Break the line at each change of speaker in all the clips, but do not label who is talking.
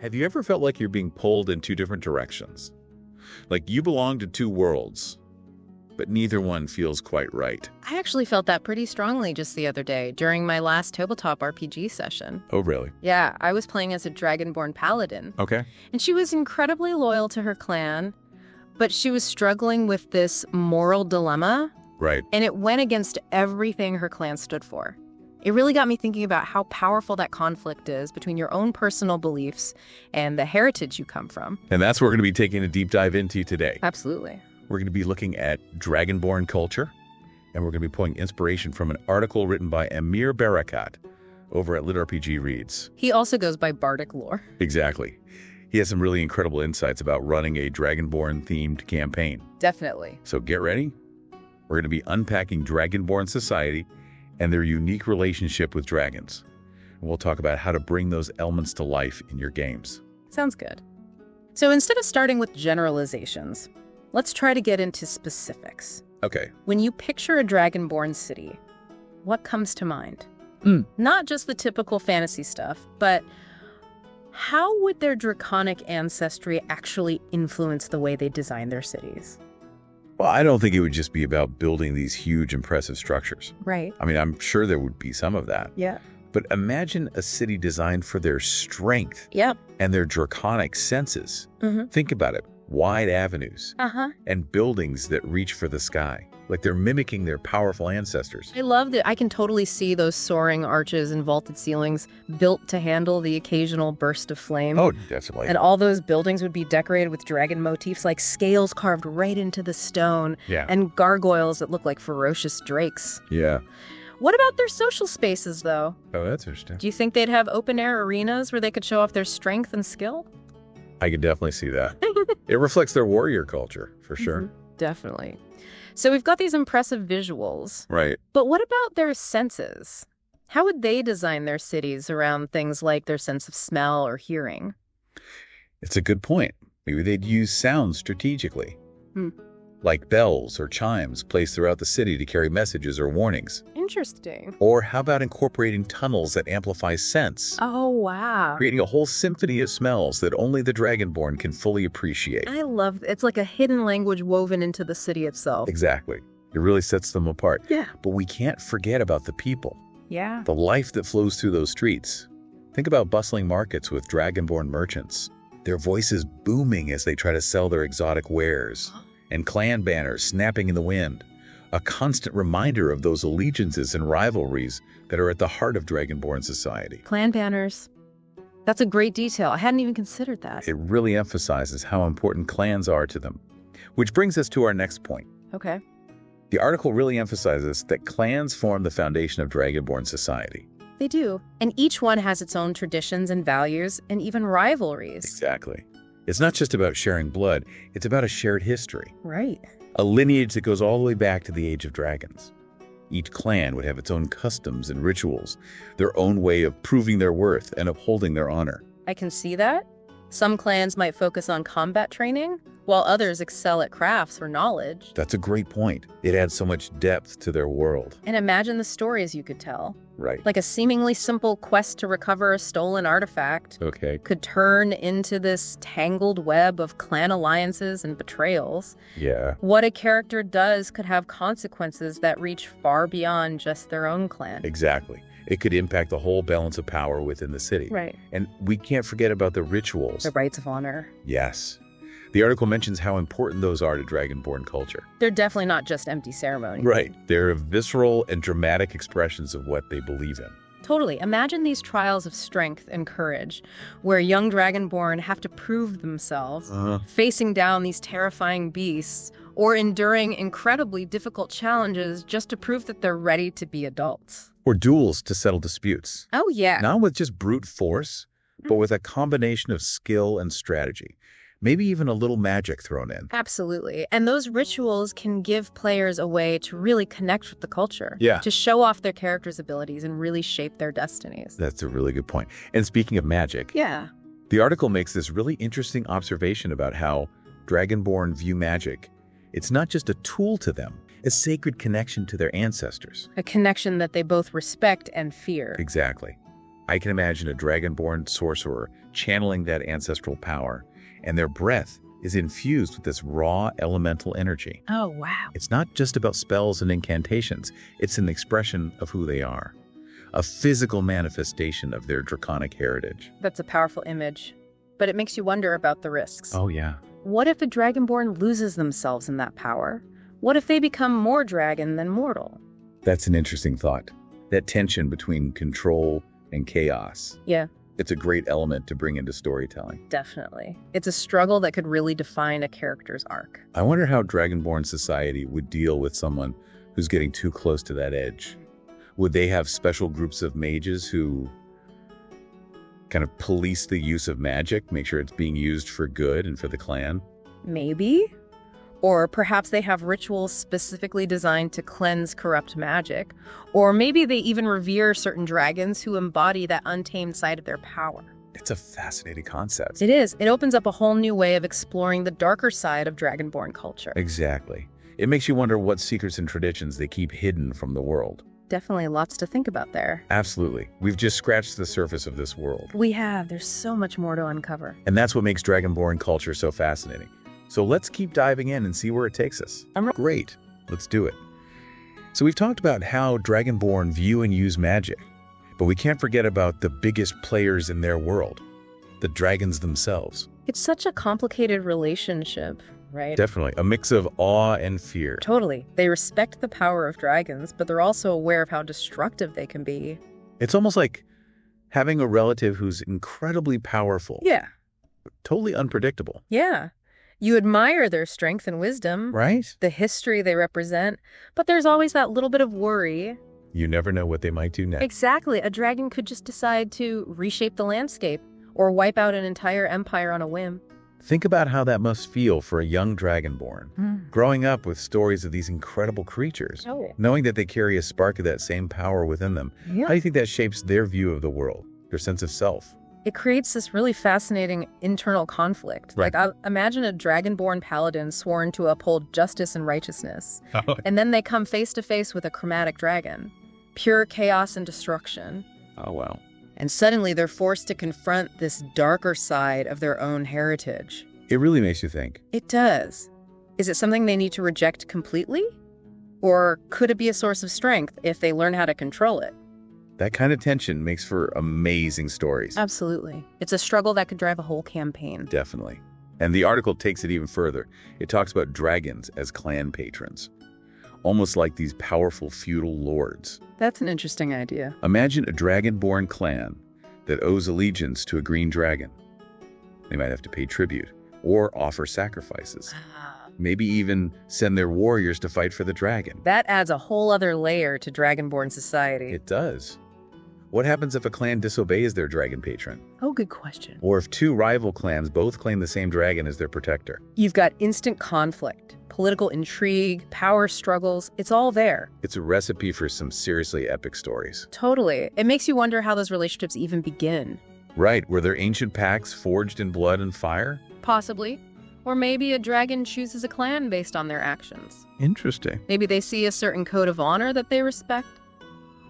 Have you ever felt like you're being pulled in two different directions? Like you belong to two worlds, but neither one feels quite right.
I actually felt that pretty strongly just the other day during my last tabletop RPG session.
Oh, really?
Yeah, I was playing as a Dragonborn paladin,
Okay.
and she was incredibly loyal to her clan, but she was struggling with this moral dilemma,
Right.
and it went against everything her clan stood for. It really got me thinking about how powerful that conflict is between your own personal beliefs and the heritage you come from.
And that's what we're going to be taking a deep dive into today.
Absolutely.
We're going to be looking at Dragonborn culture, and we're going to be pulling inspiration from an article written by Amir Barakat over at LitRPG Reads.
He also goes by Bardic Lore.
Exactly. He has some really incredible insights about running a Dragonborn-themed campaign.
Definitely.
So get ready. We're going to be unpacking Dragonborn society and their unique relationship with dragons. And we'll talk about how to bring those elements to life in your games.
Sounds good. So instead of starting with generalizations, let's try to get into specifics.
Okay.
When you picture a Dragonborn city, what comes to mind? Not just the typical fantasy stuff, but how would their draconic ancestry actually influence the way they design their cities?
Well, I don't think it would just be about building these huge, impressive structures.
Right.
I mean, I'm sure there would be some of that.
Yeah.
But imagine a city designed for their strength
Yep.
and their draconic senses.
Mm-hmm.
Think about it. Wide avenues
Uh-huh.
and buildings that reach for the sky. Like they're mimicking their powerful ancestors.
I love that. I can totally see those soaring arches and vaulted ceilings built to handle the occasional burst of flame.
Oh, definitely.
And all those buildings would be decorated with dragon motifs like scales carved right into the stone
Yeah.
and gargoyles that look like ferocious drakes.
Yeah.
What about their social spaces, though?
Oh, that's interesting.
Do you think they'd have open-air arenas where they could show off their strength and skill?
I could definitely see that. It reflects their warrior culture, for sure.
Definitely. So we've got these impressive visuals,
Right.
but what about their senses? How would they design their cities around things like their sense of smell or hearing?
It's a good point. Maybe they'd use sound strategically.
Hmm.
Like bells or chimes placed throughout the city to carry messages or warnings.
Interesting.
Or how about incorporating tunnels that amplify scents?
Oh, wow.
Creating a whole symphony of smells that only the Dragonborn can fully appreciate.
I love it's like a hidden language woven into the city itself.
Exactly. It really sets them apart.
Yeah.
But we can't forget about the people,
Yeah.
the life that flows through those streets. Think about bustling markets with Dragonborn merchants, their voices booming as they try to sell their exotic wares, and clan banners snapping in the wind, a constant reminder of those allegiances and rivalries that are at the heart of Dragonborn society.
Clan banners. That's a great detail. I hadn't even considered that.
It really emphasizes how important clans are to them. Which brings us to our next point.
Okay.
The article really emphasizes that clans form the foundation of Dragonborn society.
They do. And each one has its own traditions and values and even rivalries.
Exactly. It's not just about sharing blood, it's about a shared history.
Right.
A lineage that goes all the way back to the Age of Dragons. Each clan would have its own customs and rituals, their own way of proving their worth and upholding their honor.
I can see that. Some clans might focus on combat training, while others excel at crafts or knowledge.
That's a great point. It adds so much depth to their world.
And imagine the stories you could tell.
Right.
Like a seemingly simple quest to recover a stolen artifact
Okay.
could turn into this tangled web of clan alliances and betrayals.
Yeah.
What a character does could have consequences that reach far beyond just their own clan.
Exactly. It could impact the whole balance of power within the city.
Right.
And we can't forget about the rituals.
The rights of honor.
Yes. The article mentions how important those are to Dragonborn culture.
They're definitely not just empty ceremonies.
Right. They're visceral and dramatic expressions of what they believe in.
Totally. Imagine these trials of strength and courage, where young Dragonborn have to prove themselves, facing down these terrifying beasts, or enduring incredibly difficult challenges just to prove that they're ready to be adults.
Or duels to settle disputes.
Oh, yeah.
Not with just brute force, but with a combination of skill and strategy. Maybe even a little magic thrown in.
Absolutely. And those rituals can give players a way to really connect with the culture.
Yeah.
To show off their characters' abilities and really shape their destinies.
That's a really good point. And speaking of magic,
Yeah.
the article makes this really interesting observation about how Dragonborn view magic. It's not just a tool to them, a sacred connection to their ancestors.
A connection that they both respect and fear.
Exactly. I can imagine a Dragonborn sorcerer channeling that ancestral power, and their breath is infused with this raw elemental energy.
Oh, wow.
It's not just about spells and incantations, it's an expression of who they are, a physical manifestation of their draconic heritage.
That's a powerful image, but it makes you wonder about the risks.
Oh, yeah.
What if a Dragonborn loses themselves in that power? What if they become more dragon than mortal?
That's an interesting thought. That tension between control and chaos.
Yeah,
It's a great element to bring into storytelling.
definitely. It's a struggle that could really define a character's arc.
I wonder how Dragonborn society would deal with someone who's getting too close to that edge. Would they have special groups of mages who kind of police the use of magic, make sure it's being used for good and for the clan?
Maybe? Or perhaps they have rituals specifically designed to cleanse corrupt magic. Or maybe they even revere certain dragons who embody that untamed side of their power.
It's a fascinating concept.
It is. It opens up a whole new way of exploring the darker side of Dragonborn culture.
Exactly. It makes you wonder what secrets and traditions they keep hidden from the world.
Definitely lots to think about there.
Absolutely. We've just scratched the surface of this world.
We have. There's so much more to uncover.
And that's what makes Dragonborn culture so fascinating. So let's keep diving in and see where it takes us. Great. Let's do it. So we've talked about how Dragonborn view and use magic, but we can't forget about the biggest players in their world, the dragons themselves.
It's such a complicated relationship, right?
Definitely. A mix of awe and fear.
Totally. They respect the power of dragons, but they're also aware of how destructive they can be.
It's almost like having a relative who's incredibly powerful.
Yeah.
Totally unpredictable.
Yeah. You admire their strength and wisdom,
Right?
the history they represent, but there's always that little bit of worry.
You never know what they might do next.
Exactly. A dragon could just decide to reshape the landscape or wipe out an entire empire on a whim.
Think about how that must feel for a young Dragonborn, growing up with stories of these incredible creatures,
Oh.
knowing that they carry a spark of that same power within them. How do you think that shapes their view of the world, their sense of self?
It creates this really fascinating internal conflict.
Right.
Like, imagine a dragonborn paladin sworn to uphold justice and righteousness. And then they come face to face with a chromatic dragon. Pure chaos and destruction.
Oh, wow.
And suddenly they're forced to confront this darker side of their own heritage.
It really makes you think.
It does. Is it something they need to reject completely? Or could it be a source of strength if they learn how to control it?
That kind of tension makes for amazing stories.
Absolutely. It's a struggle that could drive a whole campaign.
Definitely. And the article takes it even further. It talks about dragons as clan patrons, almost like these powerful feudal lords.
That's an interesting idea.
Imagine a dragonborn clan that owes allegiance to a green dragon. They might have to pay tribute or offer sacrifices. Maybe even send their warriors to fight for the dragon.
That adds a whole other layer to Dragonborn society.
It does. What happens if a clan disobeys their dragon patron?
Oh, good question.
Or if two rival clans both claim the same dragon as their protector?
You've got instant conflict, political intrigue, power struggles. It's all there.
It's a recipe for some seriously epic stories.
Totally. It makes you wonder how those relationships even begin.
Right, were there ancient pacts forged in blood and fire?
Possibly. Or maybe a dragon chooses a clan based on their actions.
Interesting.
Maybe they see a certain code of honor that they respect.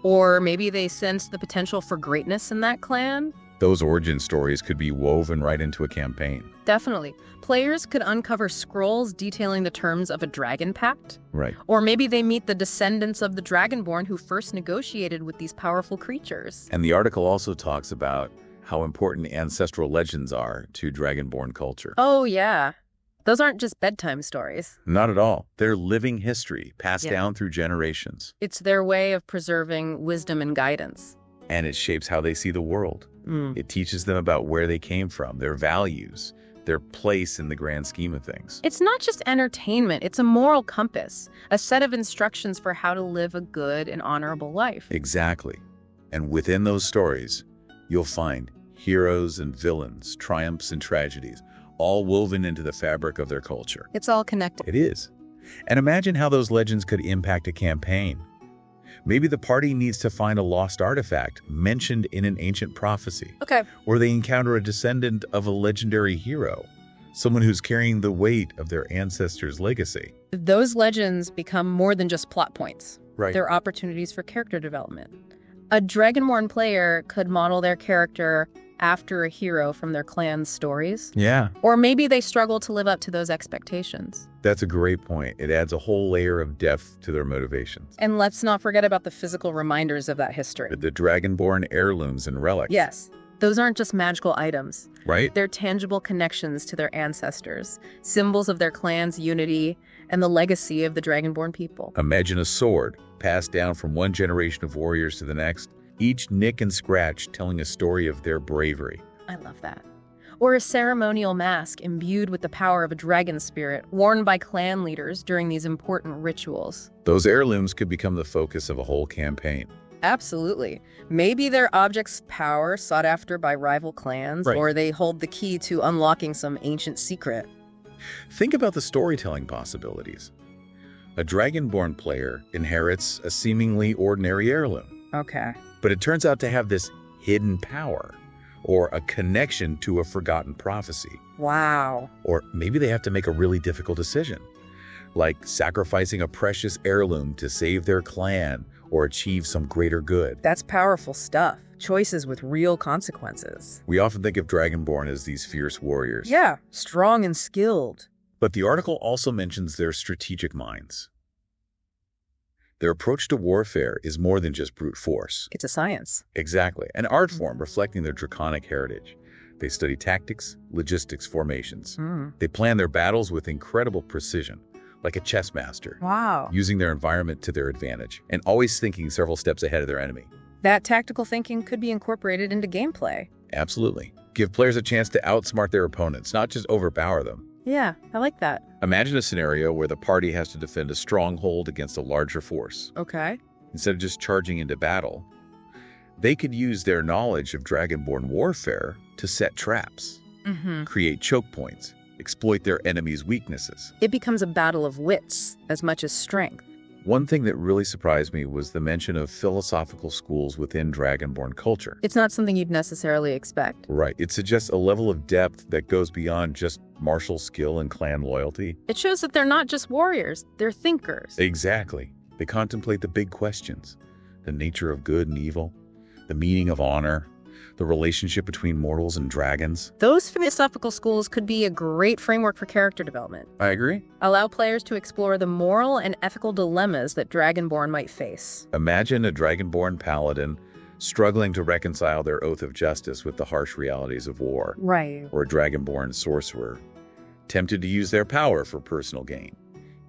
Or maybe they sense the potential for greatness in that clan.
Those origin stories could be woven right into a campaign.
Definitely. Players could uncover scrolls detailing the terms of a dragon pact.
Right.
Or maybe they meet the descendants of the Dragonborn who first negotiated with these powerful creatures.
And the article also talks about how important ancestral legends are to Dragonborn culture.
Oh, yeah. Those aren't just bedtime stories.
Not at all. They're living history passed
Yeah.
down through generations.
It's their way of preserving wisdom and guidance.
And it shapes how they see the world. It teaches them about where they came from, their values, their place in the grand scheme of things.
It's not just entertainment, it's a moral compass, a set of instructions for how to live a good and honorable life.
Exactly. And within those stories, you'll find heroes and villains, triumphs and tragedies, all woven into the fabric of their culture.
It's all connected.
It is. And imagine how those legends could impact a campaign. Maybe the party needs to find a lost artifact mentioned in an ancient prophecy.
Okay.
Or they encounter a descendant of a legendary hero, someone who's carrying the weight of their ancestors' legacy.
Those legends become more than just plot points.
Right.
They're opportunities for character development. A Dragonborn player could model their character after a hero from their clan's stories.
Yeah.
Or maybe they struggle to live up to those expectations.
That's a great point. It adds a whole layer of depth to their motivations.
And let's not forget about the physical reminders of that history.
The Dragonborn heirlooms and relics.
Yes. Those aren't just magical items.
Right?
They're tangible connections to their ancestors, symbols of their clan's unity, and the legacy of the Dragonborn people.
Imagine a sword passed down from one generation of warriors to the next, each nick and scratch telling a story of their bravery.
I love that. Or a ceremonial mask imbued with the power of a dragon spirit, worn by clan leaders during these important rituals.
Those heirlooms could become the focus of a whole campaign.
Absolutely. Maybe they're objects of power sought after by rival clans,
Right.
or they hold the key to unlocking some ancient secret.
Think about the storytelling possibilities. A Dragonborn player inherits a seemingly ordinary heirloom,
Okay.
but it turns out to have this hidden power, or a connection to a forgotten prophecy.
Wow.
Or maybe they have to make a really difficult decision, like sacrificing a precious heirloom to save their clan or achieve some greater good.
That's powerful stuff. Choices with real consequences.
We often think of Dragonborn as these fierce warriors.
Yeah, strong and skilled.
But the article also mentions their strategic minds. Their approach to warfare is more than just brute force.
It's a science.
Exactly, an art form reflecting their draconic heritage. They study tactics, logistics, formations. They plan their battles with incredible precision, like a chess master,
Wow.
using their environment to their advantage, and always thinking several steps ahead of their enemy.
That tactical thinking could be incorporated into gameplay.
Absolutely. Give players a chance to outsmart their opponents, not just overpower them.
Yeah, I like that.
Imagine a scenario where the party has to defend a stronghold against a larger force.
Okay.
Instead of just charging into battle, they could use their knowledge of Dragonborn warfare to set traps, create choke points, exploit their enemies' weaknesses.
It becomes a battle of wits as much as strength.
One thing that really surprised me was the mention of philosophical schools within Dragonborn culture.
It's not something you'd necessarily expect.
Right. It suggests a level of depth that goes beyond just martial skill and clan loyalty.
It shows that they're not just warriors, they're thinkers.
Exactly. They contemplate the big questions, the nature of good and evil, the meaning of honor, the relationship between mortals and dragons.
Those philosophical schools could be a great framework for character development.
I agree.
Allow players to explore the moral and ethical dilemmas that Dragonborn might face.
Imagine a Dragonborn paladin struggling to reconcile their oath of justice with the harsh realities of war.
Right.
Or a Dragonborn sorcerer, tempted to use their power for personal gain,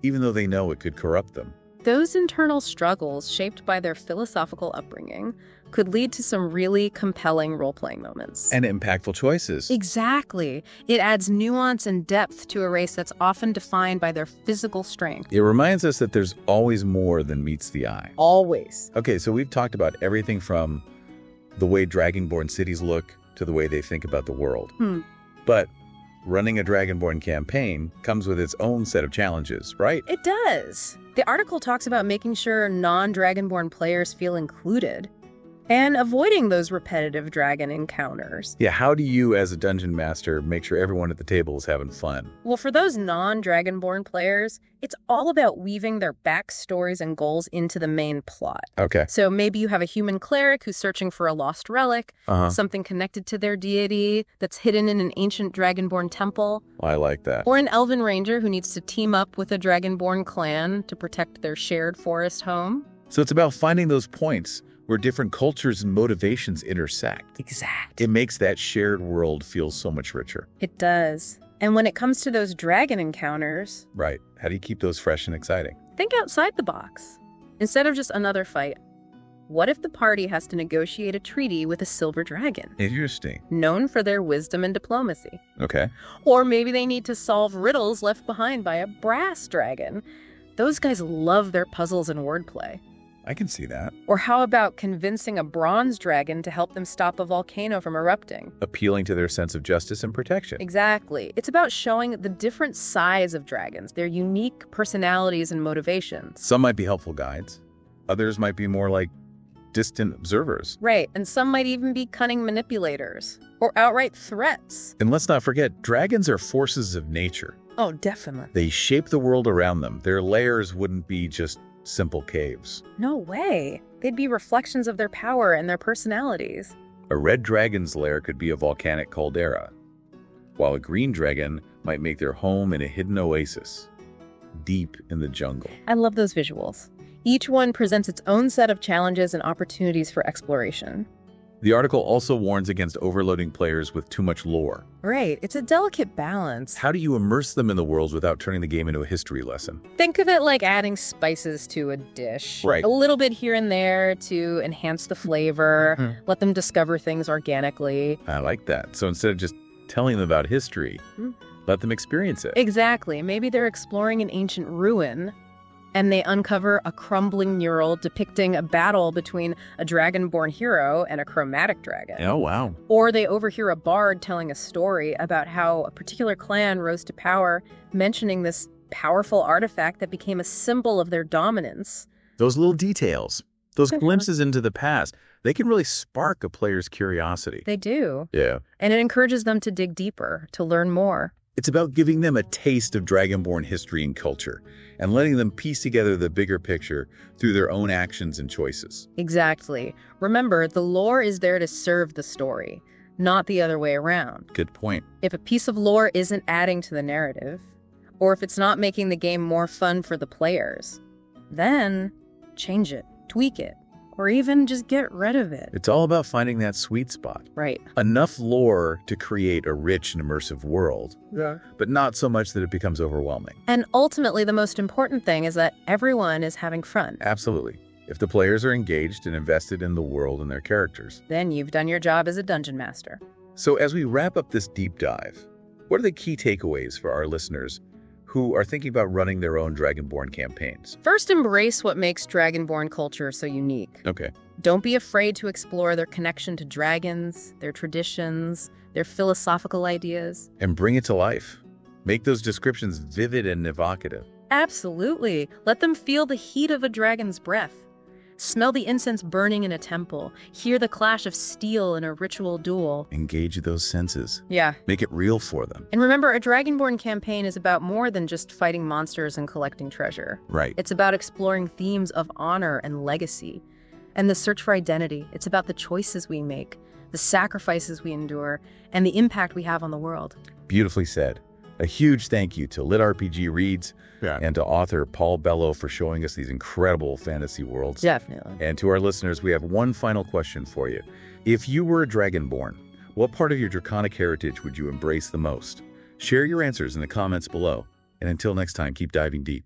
even though they know it could corrupt them.
Those internal struggles, shaped by their philosophical upbringing, could lead to some really compelling role-playing moments.
And impactful choices.
Exactly. It adds nuance and depth to a race that's often defined by their physical strength.
It reminds us that there's always more than meets the eye.
Always.
Okay, so we've talked about everything from the way Dragonborn cities look to the way they think about the world. But running a Dragonborn campaign comes with its own set of challenges, right?
It does. The article talks about making sure non-Dragonborn players feel included and avoiding those repetitive dragon encounters.
Yeah, how do you as a dungeon master make sure everyone at the table is having fun?
Well, for those non-Dragonborn players, it's all about weaving their backstories and goals into the main plot.
Okay.
So maybe you have a human cleric who's searching for a lost relic, something connected to their deity that's hidden in an ancient Dragonborn temple.
I like that.
Or an elven ranger who needs to team up with a Dragonborn clan to protect their shared forest home.
So it's about finding those points where different cultures and motivations intersect.
Exact.
It makes that shared world feel so much richer.
It does. And when it comes to those dragon encounters,
Right. How do you keep those fresh and exciting?
think outside the box. Instead of just another fight, what if the party has to negotiate a treaty with a silver dragon,
Interesting.
known for their wisdom and diplomacy?
Okay.
Or maybe they need to solve riddles left behind by a brass dragon. Those guys love their puzzles and wordplay.
I can see that.
Or how about convincing a bronze dragon to help them stop a volcano from erupting?
Appealing to their sense of justice and protection.
Exactly. It's about showing the different sides of dragons, their unique personalities and motivations.
Some might be helpful guides. Others might be more like distant observers.
Right, and some might even be cunning manipulators or outright threats.
And let's not forget, dragons are forces of nature.
Oh, definitely.
They shape the world around them. Their lairs wouldn't be just simple caves.
No way. They'd be reflections of their power and their personalities.
A red dragon's lair could be a volcanic caldera, while a green dragon might make their home in a hidden oasis, deep in the jungle.
I love those visuals. Each one presents its own set of challenges and opportunities for exploration.
The article also warns against overloading players with too much lore.
Right, it's a delicate balance.
How do you immerse them in the worlds without turning the game into a history lesson?
Think of it like adding spices to a dish.
Right.
A little bit here and there to enhance the flavor, let them discover things organically.
I like that. So instead of just telling them about history, let them experience it.
Exactly. Maybe they're exploring an ancient ruin, and they uncover a crumbling mural depicting a battle between a dragonborn hero and a chromatic dragon.
Oh, wow.
Or they overhear a bard telling a story about how a particular clan rose to power, mentioning this powerful artifact that became a symbol of their dominance.
Those little details, those glimpses into the past, they can really spark a player's curiosity.
They do.
Yeah.
And it encourages them to dig deeper, to learn more.
It's about giving them a taste of Dragonborn history and culture, and letting them piece together the bigger picture through their own actions and choices.
Exactly. Remember, the lore is there to serve the story, not the other way around.
Good point.
If a piece of lore isn't adding to the narrative, or if it's not making the game more fun for the players, then change it, tweak it, or even just get rid of it.
It's all about finding that sweet spot.
Right.
Enough lore to create a rich and immersive world, but not so much that it becomes overwhelming.
And ultimately, the most important thing is that everyone is having fun.
Absolutely. If the players are engaged and invested in the world and their characters.
Then you've done your job as a dungeon master.
So as we wrap up this deep dive, what are the key takeaways for our listeners who are thinking about running their own Dragonborn campaigns?
First, embrace what makes Dragonborn culture so unique.
Okay.
Don't be afraid to explore their connection to dragons, their traditions, their philosophical ideas.
And bring it to life. Make those descriptions vivid and evocative.
Absolutely. Let them feel the heat of a dragon's breath. Smell the incense burning in a temple. Hear the clash of steel in a ritual duel.
Engage those senses.
Yeah.
Make it real for them.
And remember, a Dragonborn campaign is about more than just fighting monsters and collecting treasure.
Right.
It's about exploring themes of honor and legacy, and the search for identity. It's about the choices we make, the sacrifices we endure, and the impact we have on the world.
Beautifully said. A huge thank you to LitRPG Reads and to author Paul Bello for showing us these incredible fantasy worlds.
Definitely.
And to our listeners, we have one final question for you. If you were a Dragonborn, what part of your draconic heritage would you embrace the most? Share your answers in the comments below. And until next time, keep diving deep.